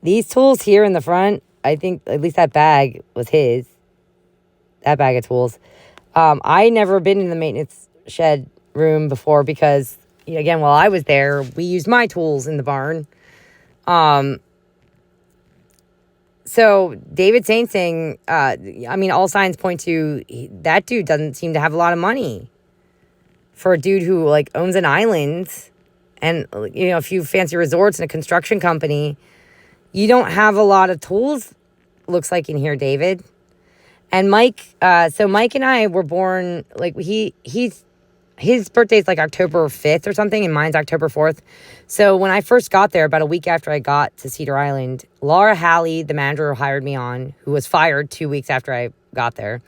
These tools here in the front, I think at least that bag was his. That bag of tools. I never been in the maintenance shed room before because, again, while I was there, we used my tools in the barn. So David saying, all signs point to that dude doesn't seem to have a lot of money for a dude who like owns an island and a few fancy resorts and a construction company. You don't have a lot of tools, looks like, in here, David. And Mike, so Mike and I were born, like, his birthday's like October 5th or something, and mine's October 4th. So when I first got there, about a week after I got to Cedar Island, Laura Halley, the manager who hired me on, who was fired 2 weeks after I got there,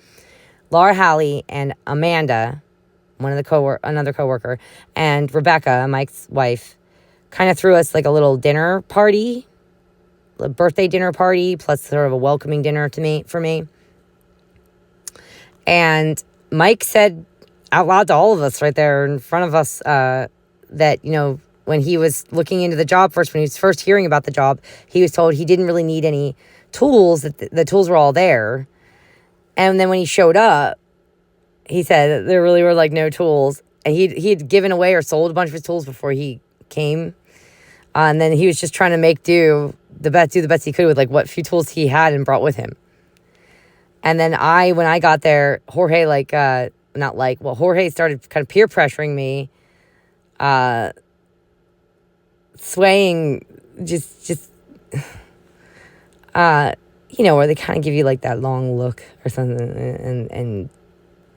Laura Halley and Amanda, another coworker, and Rebecca, Mike's wife, kind of threw us like a little dinner party, a birthday dinner party, plus sort of a welcoming dinner for me. And Mike said out loud to all of us right there in front of us that, when he was looking into the job first, when he was first hearing about the job, he was told he didn't really need any tools, that the tools were all there. And then when he showed up, he said there really were like no tools. And he had given away or sold a bunch of his tools before he came. And then he was just trying to do the best he could with like what few tools he had and brought with him. And then when I got there, Jorge Jorge started kind of peer pressuring me, swaying, where they kind of give you like that long look or something and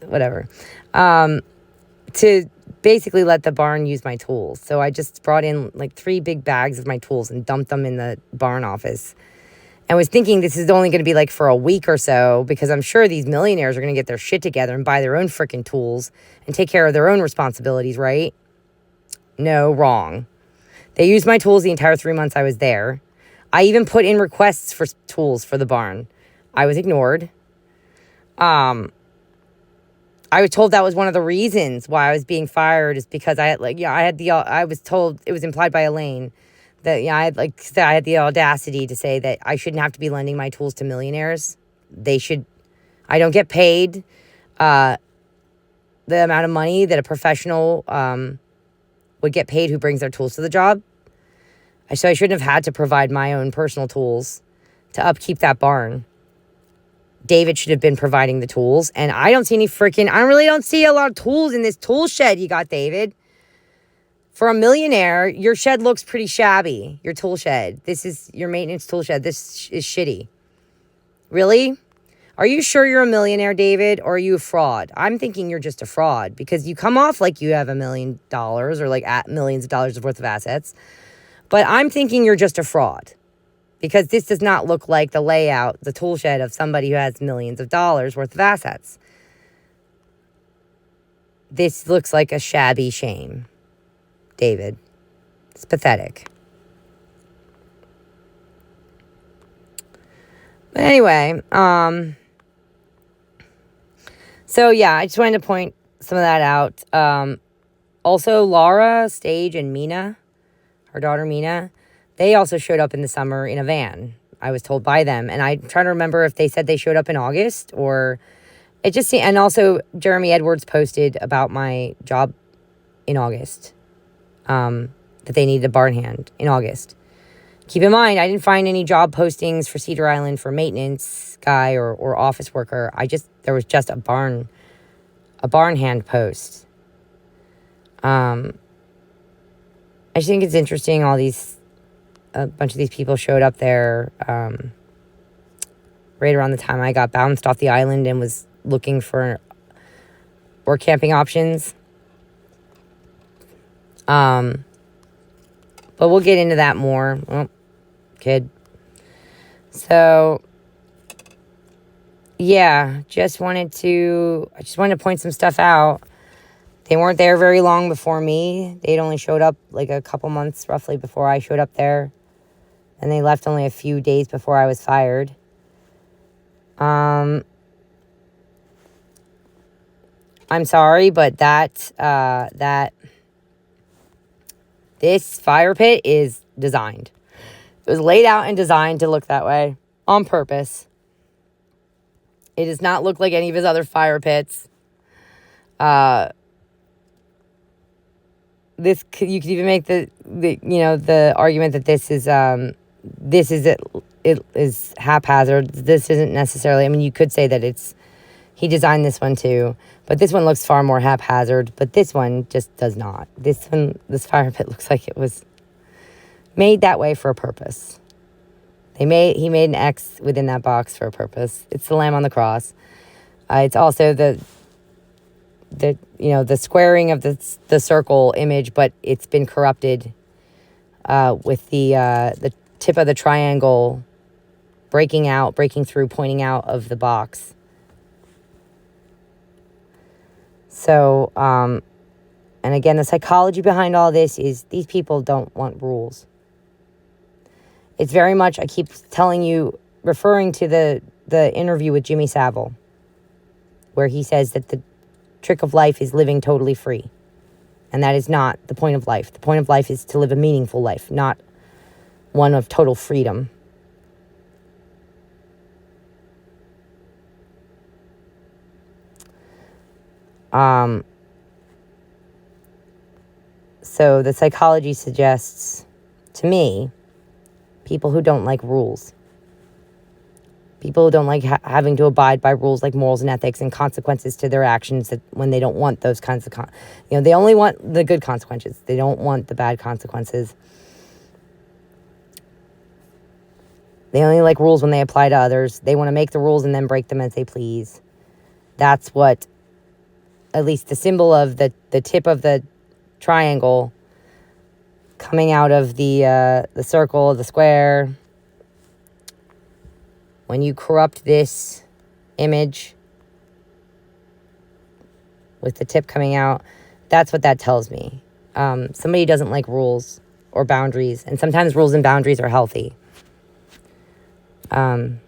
whatever, to basically let the barn use my tools. So I just brought in like 3 big bags of my tools and dumped them in the barn office. And was thinking this is only going to be like for a week or so, because I'm sure these millionaires are going to get their shit together and buy their own freaking tools and take care of their own responsibilities, right? No, wrong. They used my tools the entire 3 months I was there. I even put in requests for tools for the barn. I was ignored. I was told that was one of the reasons why I was being fired, is because I was told, it was implied by Elaine, that I had the audacity to say that I shouldn't have to be lending my tools to millionaires. I don't get paid the amount of money that a professional would get paid who brings their tools to the job. So I shouldn't have had to provide my own personal tools to upkeep that barn. David should have been providing the tools. And I don't really don't see a lot of tools in this tool shed you got, David. For a millionaire, your shed looks pretty shabby. Your tool shed. This is your maintenance tool shed. This is shitty. Really? Are you sure you're a millionaire, David? Or are you a fraud? I'm thinking you're just a fraud, because you come off like you have $1 million or like at millions of dollars worth of assets. But I'm thinking you're just a fraud, because this does not look like the layout, the tool shed of somebody who has millions of dollars worth of assets. This looks like a shabby shame, David. It's pathetic. But anyway, so yeah, I just wanted to point some of that out. Also, Laura, Stage, and Mina, her daughter Mina, they also showed up in the summer in a van. I was told by them. And I'm trying to remember if they said they showed up in August, or it just seemed, and also Jeremy Edwards posted about my job in August, that they needed a barn hand in August. Keep in mind, I didn't find any job postings for Cedar Island for maintenance guy or office worker. There was just a barn hand post. I just think it's interesting, a bunch of these people showed up there right around the time I got bounced off the island and was looking for work camping options. But we'll get into that more. Oh, kid. So, yeah, I just wanted to point some stuff out. They weren't there very long before me. They'd only showed up like a couple months roughly before I showed up there. And they left only a few days before I was fired. I'm sorry, but this fire pit is designed. It was laid out and designed to look that way on purpose. It does not look like any of his other fire pits. This you could even make the argument that this is it is haphazard. This isn't necessarily. I mean, you could say that he designed this one too, but this one looks far more haphazard. But this one just does not. This fire pit looks like it was made that way for a purpose. He made an X within that box for a purpose. It's the Lamb on the cross. It's also the squaring of the circle image, but it's been corrupted with the tip of the triangle breaking through, pointing out of the box. So, and again, the psychology behind all this is these people don't want rules. It's very much, I keep telling you, referring to the interview with Jimmy Savile, where he says that the trick of life is living totally free. And that is not the point of life. The point of life is to live a meaningful life, not one of total freedom. So the psychology suggests to me people who don't like rules. People who don't like having to abide by rules like morals and ethics and consequences to their actions that when they don't want those kinds of... they only want the good consequences. They don't want the bad consequences. They only like rules when they apply to others. They want to make the rules and then break them as they please. That's what, at least the symbol of the tip of the triangle coming out of the circle, the square. When you corrupt this image with the tip coming out, that's what that tells me. Somebody doesn't like rules or boundaries, and sometimes rules and boundaries are healthy. So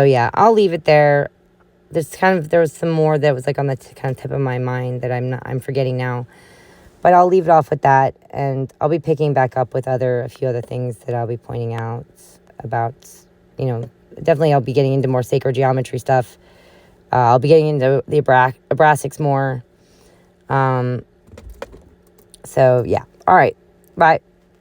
yeah, I'll leave it there. There was some more that was like on the kind of tip of my mind that I'm forgetting now. But I'll leave it off with that, and I'll be picking back up with a few other things that I'll be pointing out about, definitely I'll be getting into more sacred geometry stuff. I'll be getting into the Abrasics more. So, yeah. All right. Bye.